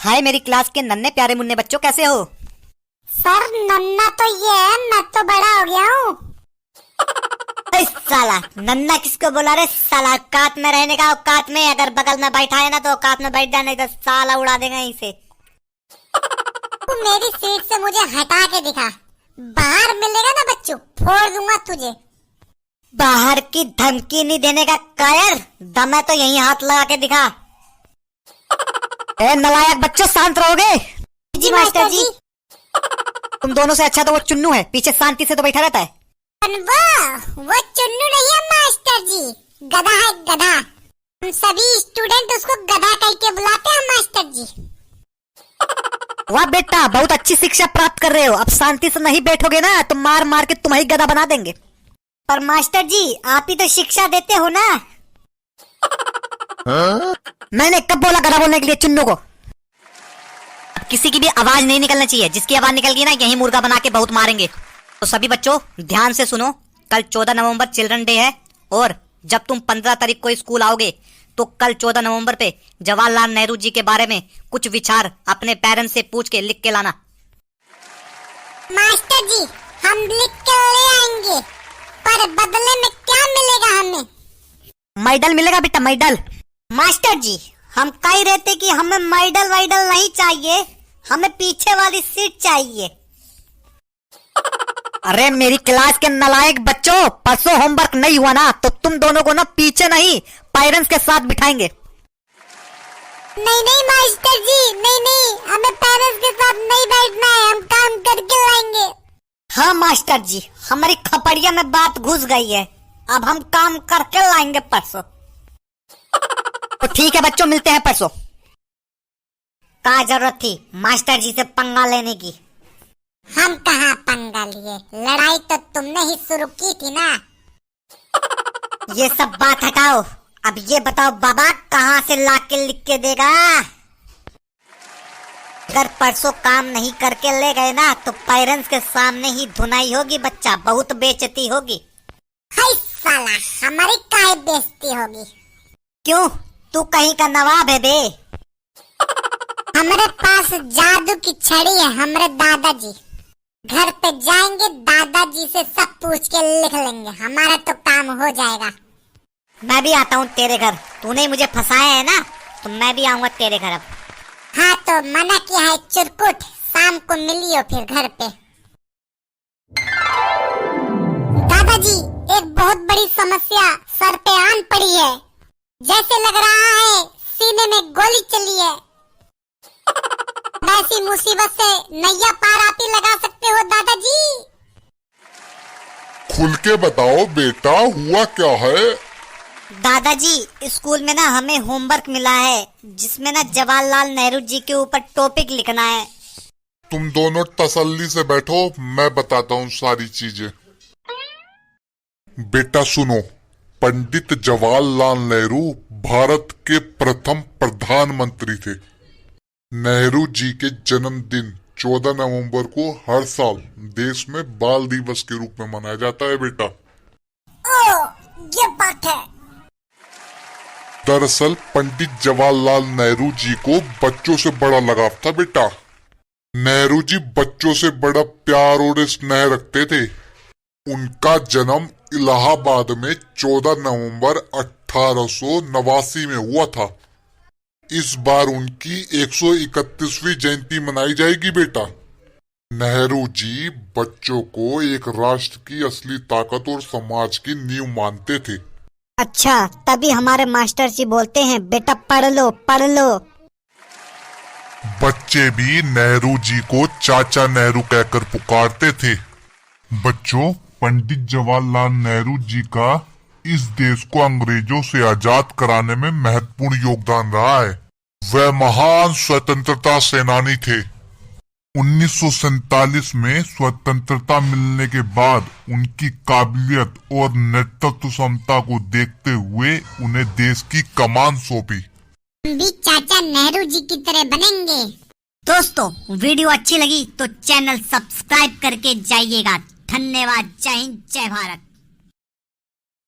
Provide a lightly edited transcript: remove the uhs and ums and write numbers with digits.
हाय मेरी क्लास के नन्हे प्यारे मुन्ने बच्चों, कैसे हो? सर नन्ना तो ये है, मैं तो बड़ा हो गया हूँ। साला नन्ना किसको बोला रे साला? औकात में रहने का औकात में, अगर बगल में बैठा है ना तो औकात में बैठ जाने, तो साला उड़ा देगा यहीं से। तू मेरी सीट से मुझे हटा के दिखा, बाहर मिलेगा ना बच्चों फोड़ दूंगा तुझे। बाहर की धमकी नहीं देने का कायर, दम है तो यहीं हाथ लगा के दिखा। ए नलायक बच्चों, शांत रहोगे? जी मास्टर जी। तुम दोनों से अच्छा तो वो चुन्नू है, पीछे शांति से तो बैठा रहता है। वो चुन्नू नहीं है मास्टर जी, गधा है गधा। हम सभी स्टूडेंट उसको गधा कह के बुलाते हैं मास्टर जी। वाह बेटा, बहुत अच्छी शिक्षा प्राप्त कर रहे हो। अब शांति से नहीं बैठोगे ना तो मार मार के तुम्हारी गधा बना देंगे। पर मास्टर जी आप ही तो शिक्षा देते हो ना। मैंने कब बोला गधा बोलने के लिए चुन्नू को? किसी की भी आवाज नहीं निकलनी चाहिए, जिसकी आवाज निकल गई ना यही मुर्गा बना के बहुत मारेंगे। तो सभी बच्चों ध्यान से सुनो, कल 14 नवंबर चिल्ड्रन डे है, और जब तुम 15 तारीख को स्कूल आओगे तो कल 14 नवंबर पे जवाहरलाल नेहरू जी के बारे में कुछ विचार अपने पेरेंट्स से पूछ के लिख के लाना। मास्टर जी हम लिख के ले आएंगे, पर बदले में क्या मिलेगा हमें? मेडल मिलेगा बेटा, मेडल। मास्टर जी हम कह रहे थे कि हमें मेडल वाइडल नहीं चाहिए, हमें पीछे वाली सीट चाहिए। अरे मेरी क्लास के नालायक बच्चों, परसों होमवर्क नहीं हुआ ना तो तुम दोनों को ना पीछे नहीं पेरेंट्स के साथ बिठाएंगे। नहीं नहीं मास्टर जी, नहीं हमें पेरेंट्स के साथ नहीं बैठना है, हम काम करके लाएंगे। हाँ मास्टर जी, हमारी खपड़िया में बात घुस गई है, अब हम काम करके लाएंगे परसों। तो ठीक है बच्चों, मिलते हैं परसों। क्या जरूरत थी मास्टर जी से पंगा लेने की? हम कहाँ पंगा लिए, लड़ाई तो तुमने ही शुरू की थी ना। ये सब बात हटाओ, अब ये बताओ बाबा कहाँ से ला के लिख के देगा? अगर परसों काम नहीं करके ले गए ना तो पेरेंट्स के सामने ही धुनाई होगी बच्चा, बहुत बेइज्जती होगी। हाय साला, हमारी काहे बेइज्जती होगी? क्यों, तू कहीं का नवाब है बे? हमारे पास जादू की छड़ी है, हमारे दादाजी। घर पे जाएंगे, दादाजी से सब पूछ के लिख लेंगे, हमारा तो काम हो जाएगा। मैं भी आता हूँ तेरे घर, तूने मुझे फंसाया है ना, तो मैं भी आऊंगा तेरे घर अब। हाँ तो मना किया है चुरकुट, शाम को मिलियो फिर घर पे। दादाजी एक बहुत बड़ी समस्या सर पे आन पड़ी है, जैसे लग रहा है सीने में गोली चली है। ऐसी मुसीबत से नैया पार आप ही लगा सकते हो दादाजी। खुल के बताओ बेटा, हुआ क्या है? दादाजी स्कूल में ना हमें होमवर्क मिला है, जिसमें ना जवाहरलाल नेहरू जी के ऊपर टॉपिक लिखना है। तुम दोनों तसल्ली से बैठो, मैं बताता हूँ सारी चीजें। बेटा सुनो, पंडित जवाहरलाल नेहरू भारत के प्रथम प्रधानमंत्री थे। नेहरू जी के जन्मदिन 14 नवंबर को हर साल देश में बाल दिवस के रूप में मनाया जाता है बेटा। ओ, ये बात है। दरअसल पंडित जवाहरलाल नेहरू जी को बच्चों से बड़ा लगाव था बेटा। नेहरू जी बच्चों से बड़ा प्यार और स्नेह रखते थे। उनका जन्म इलाहाबाद में 14 नवंबर 1889 में हुआ था। इस बार उनकी 131वीं जयंती मनाई जाएगी बेटा। नेहरू जी बच्चों को एक राष्ट्र की असली ताकत और समाज की नींव मानते थे। अच्छा, तभी हमारे मास्टर जी बोलते हैं बेटा पढ़ लो पढ़ लो। बच्चे भी नेहरू जी को चाचा नेहरू कहकर पुकारते थे। बच्चों, पंडित जवाहरलाल नेहरू जी का इस देश को अंग्रेजों से आजाद कराने में महत्वपूर्ण योगदान रहा है। वह महान स्वतंत्रता सेनानी थे। 1947 में स्वतंत्रता मिलने के बाद उनकी काबिलियत और नेतृत्व क्षमता को देखते हुए उन्हें देश की कमान सौंपी। हम भी चाचा नेहरू जी की तरह बनेंगे। दोस्तों वीडियो अच्छी लगी तो चैनल सब्सक्राइब करके जाइएगा। धन्यवाद। जय हिंद, जय भारत।